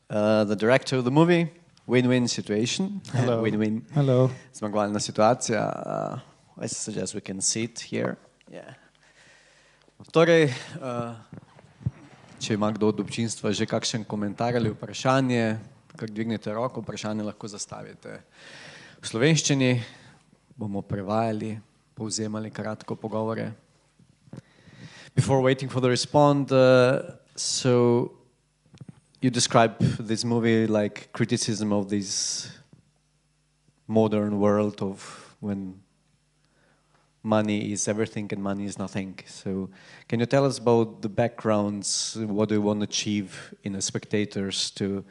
The director of the movie, Winwin situation. Hello. Winwin. Hello. Zmagovalna situacija. I suggest we can sit here. Yeah. Torej, če ima kdo od občinstva že kakšen komentar ali vprašanje, kar dvignete roko, vprašanje lahko zastavite v slovenščini, bomo prevajali, povzemali kratko pogovore. Before waiting for the response, so you describe this movie like criticism of this modern world of when money is everything and money is nothing. So can you tell us about the backgrounds, what do you want to achieve in the spectators to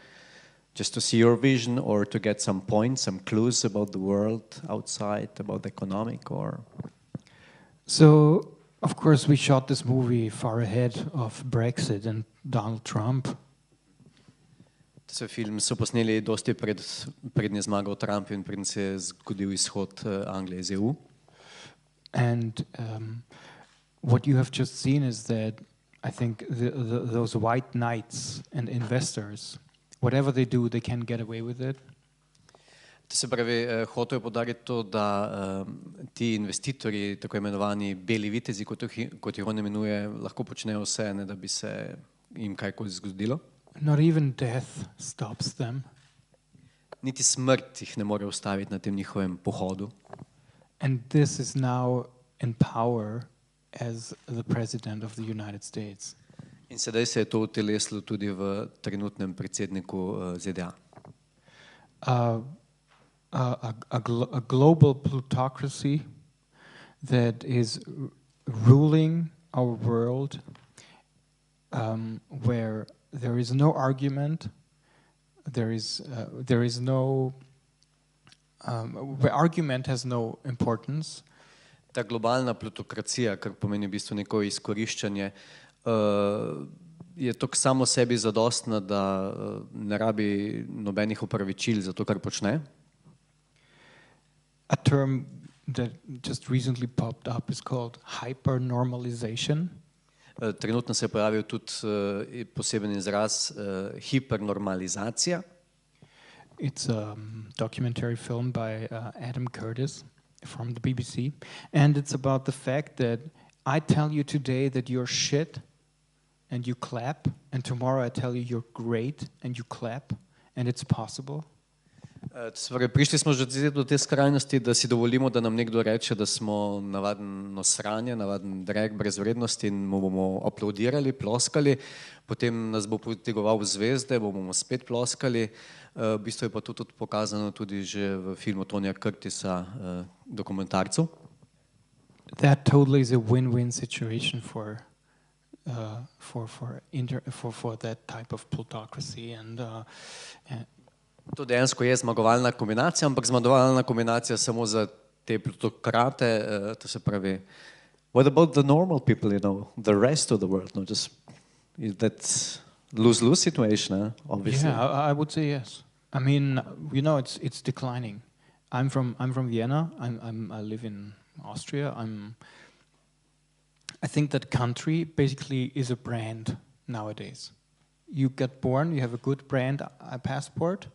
just to see your vision or to get some points, some clues about the world outside, about the economic or? So, of course, we shot this movie far ahead of Brexit and Donald Trump. Se film so posneli dosti prednje zmagal Trump in prednje se je zgodil izhod Anglije iz EU. And what you have just seen is that I think those white knights and investors, whatever they do, they can get away with it. To se pravi, hotel je podariti to, da ti investitorji, tako imenovani beli vitezi, kot jih on imenuje, lahko počnejo vse, ne da bi se jim kajkoli zgodilo. Not even death stops them. Niti smrt jih ne more ustaviti na tem njihovem pohodu. And this is now in power as the president of the United States. In sedaj se je to utelesilo tudi v trenutnem predsedniku ZDA. A global plutocracy that is ruling our world, where there is no argument, where argument has no importance. Ta globalna plutokracija, kar pomeni v bistvu neko izkoriščanje, je tako samo sebi zadostna, da ne rabi nobenih opravičil za to, kar počne. A term that just recently popped up is called hypernormalization. Trenutno se je pojavil tudi poseben izraz hipernormalizacija. It's a documentary film by Adam Curtis from the BBC, and it's about the fact that I tell you today that you're shit and you clap, and tomorrow I tell you you're great and you clap, and it's possible. Prišli smo že do te skrajnosti, da si dovolimo, da nam nekdo reče, da smo navaden sranje, navaden dreg brez vrednosti in mu bomo aplaudirali, ploskali, potem nas bo potegoval v zvezde, bomo spet ploskali. V bistvu je pa to tudi pokazano tudi že v filmu Tonija Curtisa, dokumentarcu. That totally is a win-win situation for that type of plutocracy and To dejansko je zmagovalna kombinacija, ampak zmagovalna kombinacija samo za te plutokrate, to se pravi, what about the normal people, you know, the rest of the world, no, just is that lose-lose situation, obviously. Yeah, I would say yes. I mean, you know, it's declining. I'm from Vienna. I live in Austria. I think that country basically is a brand nowadays. You get born, you have a good brand passport,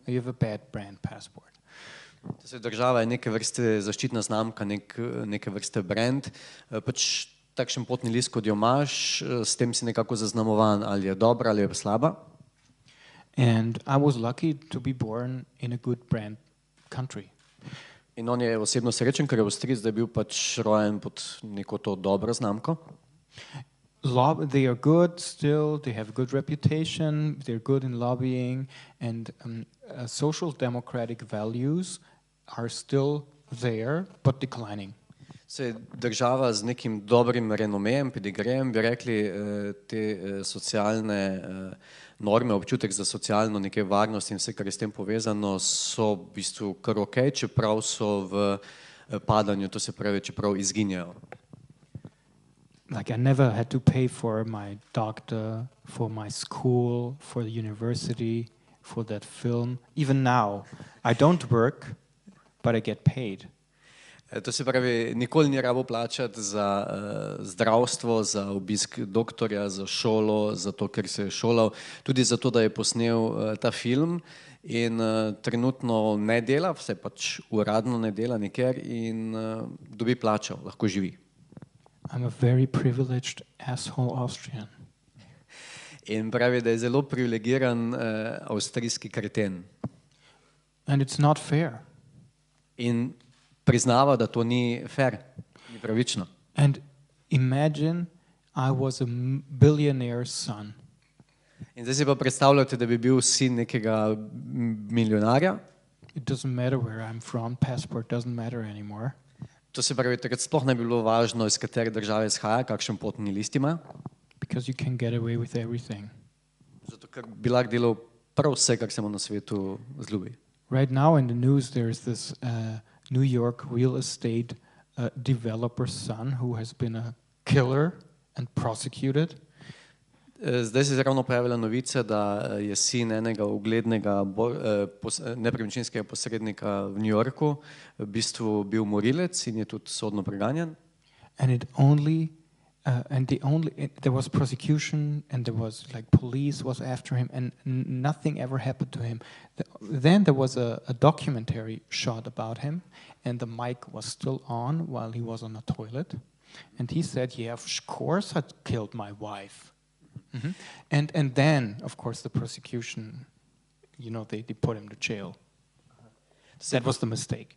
or you have a bad brand passport. Država je neke vrste zaščitna znamka, neke vrste brand. Pač takšen potni list, kot jo imaš, s tem si nekako zaznamovan, ali je dobra ali je slaba. And I was lucky to be born in a good brand country. In on je osebno srečen, ker je Avstrijec, da je bil pač rojen pod neko to dobro znamko. They are good still, they have good reputation, they're good in lobbying, and social democratic values are still there, but declining. Država z nekim dobrim renomejem, pedigrejem, bi rekli, te socialne norme, občutek za socialno neke varnost in vse, kar je s tem povezano, so v bistvu kar okej, čeprav so v padanju, to se pravi, čeprav izginjajo. Like I never had to pay for my doctor, for my school, for the university, for that film. Even now, I don't work, but I get paid. To se pravi, nikoli ni rabo plačati za zdravstvo, za obisk doktorja, za šolo, za to, ker se je šolal, tudi za to, da je posnel ta film in trenutno ne dela, vse pač uradno ne dela nikjer in dobi plačo, lahko živi. I'm a very privileged asshole Austrian. In pravi, da je zelo privilegiran avstrijski kreten. And it's not fair. In priznava, da to ni fair, ni pravično. And imagine I was a billionaire's son. In zdaj si pa predstavljate, da bi bil sin nekega milijonarja. It doesn't matter where I'm from, passport doesn't matter anymore. To se pravi, takrat sploh ne bi bilo važno, iz katere države izhaja, kakšen potni list ima. Because you can get away with everything. Zato, ker bi lahko delal prav vse, kar se mu na svetu zljubi. Right now in the news there's this New York real estate developer's son who has been a killer and prosecuted. Zdaj se je ravno pojavila novica, da je sin enega uglednega nepremičninskega posrednika v New Yorku v bistvu bil morilec in je tudi sodno preganjan. There was prosecution and there was like police was after him and nothing ever happened to him. Then there was a documentary shot about him and the mic was still on while he was on a toilet and he said, "Yeah, of course I killed my wife." Mm-hmm. And then of course the prosecution, you know, they put him to jail. That was the mistake.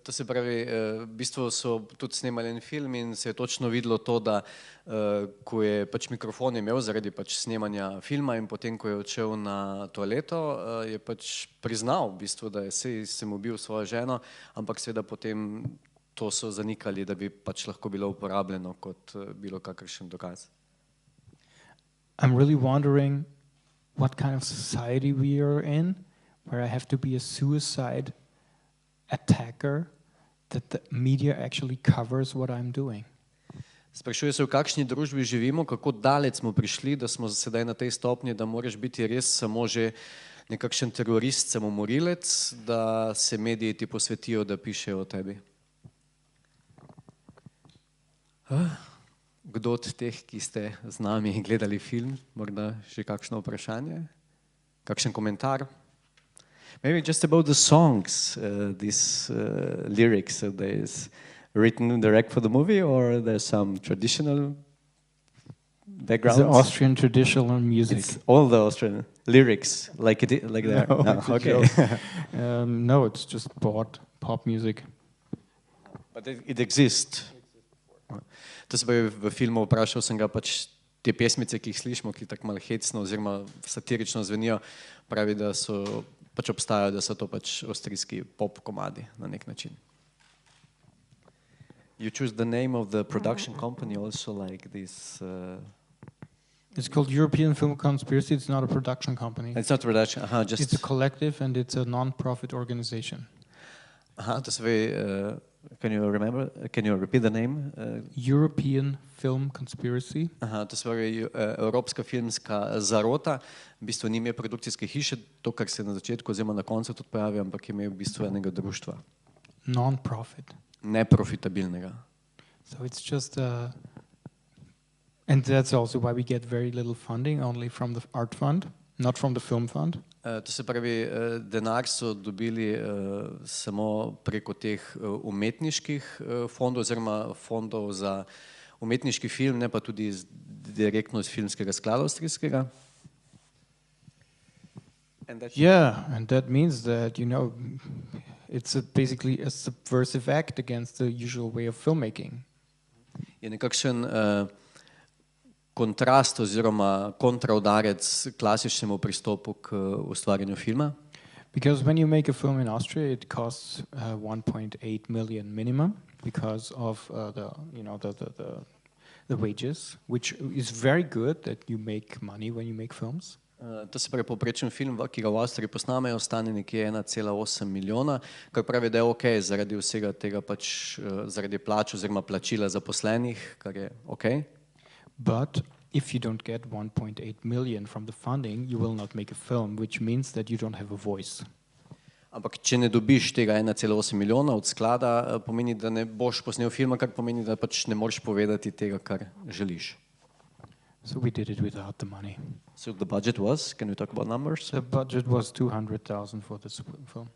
To se pravi, v bistvu so tudi snemali en film in se je točno videlo to, da ko je pač mikrofon imel zaradi pač snemanja filma in potem, ko je odšel na toaleto, je pač priznal v bistvu, da je sem ubil svojo ženo, ampak seveda potem to so zanikali, da bi pač lahko bilo uporabljeno kot bilo kakršen dokaz. I'm really wondering what kind of society we are in, where I have to be a suicide attacker that the media actually covers what I'm doing. Sprašuje se, v kakšni družbi živimo, kako daleč smo prišli, da smo sedaj na tej stopnji, da moraš biti res samo že nekakšen terorist, samomorilec, da se mediji ti posvetijo, da pišejo o tebi. Kdo od teh, ki ste z nami gledali film, morda še kakšno vprašanje, kakšen komentar? Maybe just about the songs, these lyrics. So there's written direct for the movie, or there's some traditional background. It's the Austrian traditional music. It's all the Austrian lyrics, like they are. No, Okay. No, it's just pop music. But it exists. To se pravi, v filmu vprašal sem ga pač te pesmice, ki jih slišimo, ki tako malo hecno oziroma satirično zvenijo, pravi, da so pač obstajajo, da so to pač avstrijski pop komadi na nek način. You choose the name of the production company also like this? It's called European Film Conspiracy. It's not a production company. It's not a production, just... It's a collective and it's a non-profit organization. To se pravi, can you repeat the name? European Film Conspiracy. To se pravi, Evropska filmska zarota, v bistvu ni ime produkcijske hiše, to, kar se na začetku oziroma na koncu tudi pojavi, ampak ime v bistvu enega društva. Non-profit. Neprofitabilnega. So it's just and that's also why we get very little funding, only from the art fund, not from the film fund. To se pravi, denar so dobili samo preko teh umetniških fondov oziroma fondov za umetniški film, ne pa tudi direktno iz filmskega sklada avstrijskega. And that means that, you know, it's basically a subversive act against the usual way of filmmaking. Je nekakšen kontrast oziroma kontraudarec klasičnemu pristopu k ustvarjanju filma. Because when you make a film in Austria, it costs 1.8 million minimum because of the wages, which is very good that you make money when you make films. To se pravi, povprečen film, ki ga v Avstriji posnamejo, stane nekje 1,8 milijona, kar pravi, da je ok zaradi vsega tega pač zaradi plač oziroma plačila zaposlenih, kar je ok. But if you don't get 1.8 million from the funding, you will not make a film, which means that you don't have a voice. Ampak če ne dobiš tega 1,8 milijona od sklada, pomeni, da ne boš posnel filma, kar pomeni, da pač ne moreš povedati tega, kar želiš. So we did it without the money. So the budget was, can we talk about numbers? The budget was 200,000 for this film.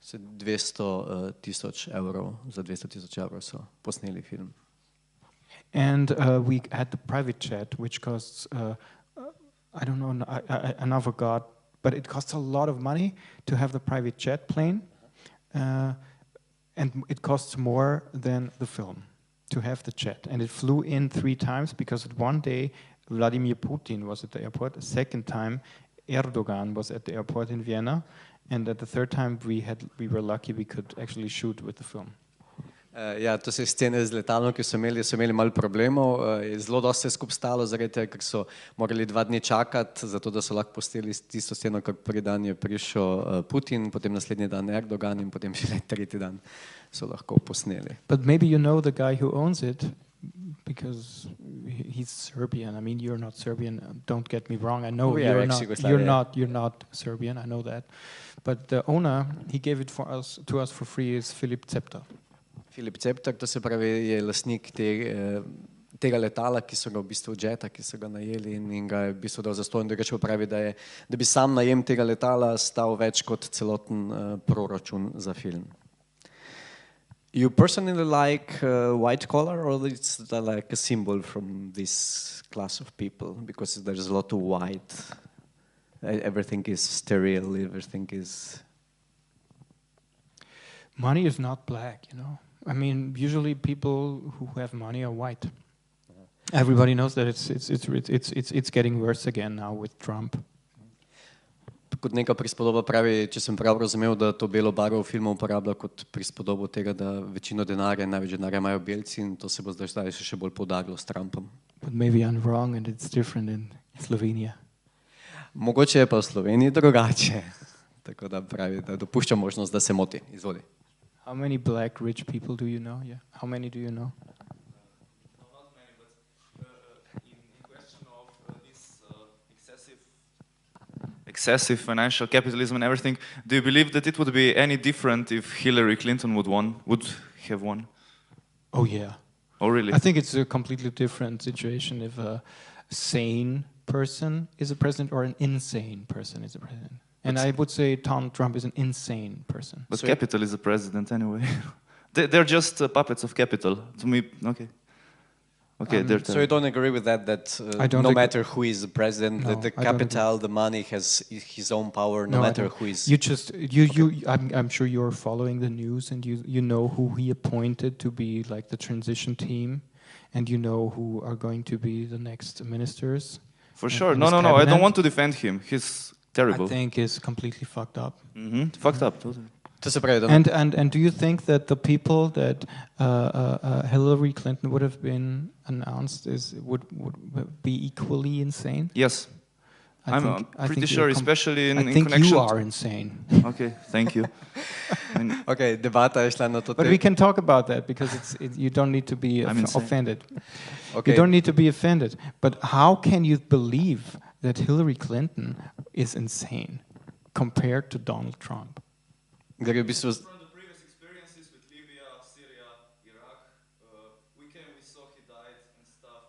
200,000 evrov, za 200,000 evrov so posneli film. And we had the private jet, which costs, I don't know, I now forgot, but it costs a lot of money to have the private jet plane. And it costs more than the film to have the jet. And it flew in 3 times because one day Vladimir Putin was at the airport. The second time Erdogan was at the airport in Vienna. And at the third time we were lucky we could actually shoot with the film. Ja, to se scene z letalom, ki so imeli malo problemov. Je zelo dosti skup stalo, zaradi tega, ker so morali 2 dni čakati, zato da so lahko posteli tisto sceno, kak prvi dan je prišel Putin, potem naslednji dan Erdogan in potem še tretji dan so lahko posneli. But maybe you know the guy who owns it, because he's Serbian. I mean, you're not Serbian. Don't get me wrong. I know you're not Serbian. I know that. But the owner, he gave it to us for free, is Filip Cepta. Filip Cepta, to se pravi, je lastnik tega letala, ki so ga v bistvu jeta, ki so ga najeli in ga je v bistvu dal zastonj. Drugače pravi, da bi sam najem tega letala stal več kot celoten proračun za film. You personally like white collar, or it's like a symbol from this class of people? Because there's a lot of white. Everything is sterile, everything is... Money is not black, you know. I mean, usually people who have money are white. Everybody knows that it's getting worse again now with Trump. Kot neka prispodoba pravi, če sem prav razumel, da to belo barvo v filmu uporablja kot prispodobo tega, da večino denarja, največ denarja imajo belci in to se bo zdaj še bolj poudarilo s Trumpom. But maybe I'm wrong and it's different in Slovenia. Mogoče je pa v Sloveniji drugače. Tako da pravi, da dopušča možnost, da se moti. Izvoli. How many black rich people do you know? Yeah. How many do you know? Not many, but in question of this excessive financial capitalism and everything, do you believe that it would be any different if Hillary Clinton would have won? Oh yeah. Oh really? I think it's a completely different situation if a sane person is a president or an insane person is a president. And I would say Donald Trump is an insane person. But capital is a president anyway. They're just puppets of capital. To me, okay. Okay. So you don't agree with that no matter who is the president, that the capital, the money has his own power, no matter who is... I'm sure you're following the news and you know who he appointed to be like the transition team, and you know who are going to be the next ministers. For sure. No, I don't want to defend him. He's terrible. I think he's completely fucked up. Fucked up, totally. And do you think that the people that Hillary Clinton would have been announced would be equally insane? Yes. I'm pretty sure, especially in connection... I think you are insane. Okay, thank you. Okay, debata je šla na to. But we can talk about that because you don't need to be offended. Okay. You don't need to be offended. But how can you believe that Hillary Clinton is insane compared to Donald Trump? From the previous experiences with Libya, Syria, Iraq, we saw he died and stuff.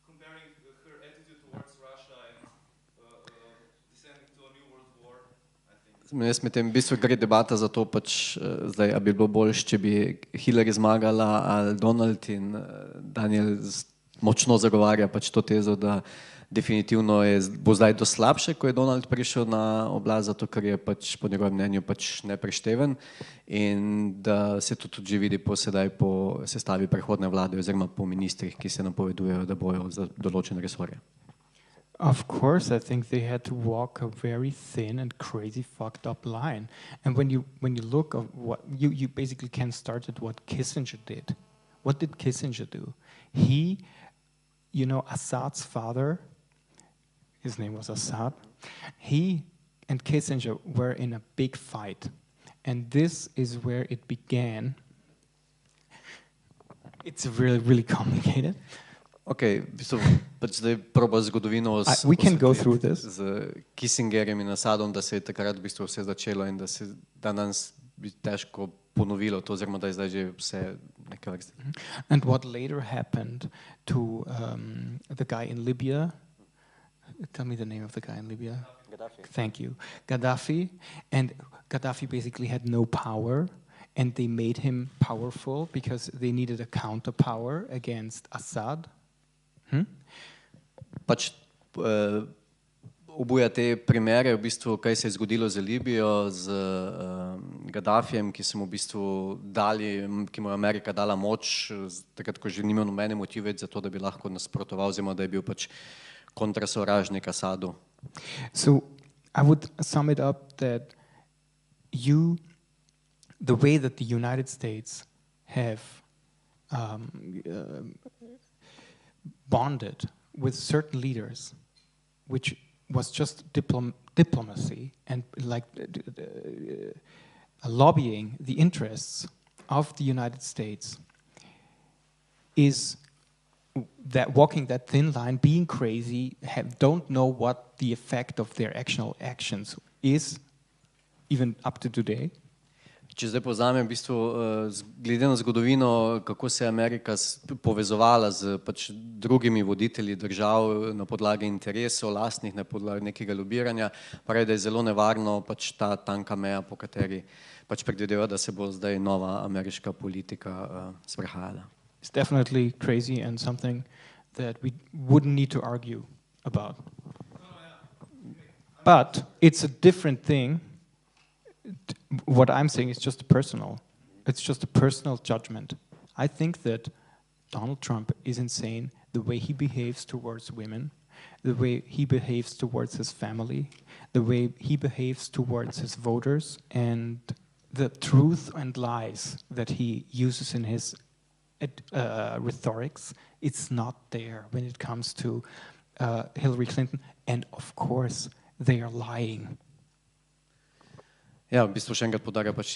Comparing her attitude towards Russia and descending to a new world war, I think. Jaz v bistvu gre debata za to, zdaj, a bi bilo boljše, če bi Hillary zmagala ali Donald, in Daniel močno zagovarja to tezo, da definitivno bo zdaj to slabše, ko je Donald prišel na oblast, zato ker je po njegovem mnenju neprešteven, in da se to tudi že vidi sedaj po sestavi prehodne vlade oziroma po ministrih, ki se napovedujejo, da bojo za določene resorje. Of course, I think they had to walk a very thin and crazy fucked up line. And when you look at what you basically can start at what Kissinger did. What did Kissinger do? He, Assad's father, his name was Assad, he and Kissinger were in a big fight. And this is where it began. It's really, really complicated. Ok, v bistvu pač zdaj proba zgodovino We can go osvetliti through this. z Kissingerjem in Assadom, da se je takrat v bistvu vse začelo in da se danes bi težko ponovilo to, oziroma da je zdaj že vse neke vrste. And what later happened to the guy in Libya? Tell me the name of the guy in Libya. Gaddafi. Thank you. Gaddafi. And Gaddafi basically had no power, and they made him powerful because they needed a counter power against Assad. Pač obuja te primere, v bistvu, kaj se je zgodilo z Libijo, z Gaddafijem, ki so mu v bistvu dali, ki mu je Amerika dala moč, takrat, ko že nima nobene motive za to, da bi lahko nasprotoval, oziroma da je bil pač kontrasovražnik Assadu. So I would sum it up that the way that the United States have bonded with certain leaders, which was just diplomacy and like lobbying the interests of the United States, is that walking that thin line, being crazy, don't know what the effect of their actual actions is, even up to today. Če zdaj povzamem, v bistvu, glede na zgodovino, kako se je Amerika povezovala z pač drugimi voditelji držav na podlagi interesov, lastnih, na podlagi nekega lobiranja, pravi, da je zelo nevarno pač ta tanka meja, po kateri pač predvideva, da se bo zdaj nova ameriška politika sprehajala. It's definitely crazy and something that we wouldn't need to argue about. But it's a different thing. What I'm saying is just personal. It's just a personal judgment. I think that Donald Trump is insane the way he behaves towards women, the way he behaves towards his family, the way he behaves towards his voters, and the truth and lies that he uses in his rhetorics. It's not there when it comes to Hillary Clinton. And of course, they are lying. Ja, v bistvu še enkrat poudarja pač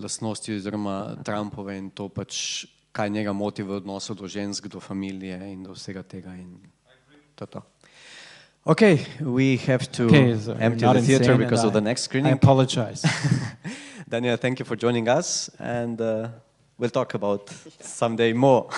lastnosti oziroma Trumpove in to pač, kaj njega moti v odnosu do žensk, do familije in do vsega tega in to. Okay, we have to empty the theater because of the next screening. I apologize. Daniel, thank you for joining us, and we'll talk about someday more.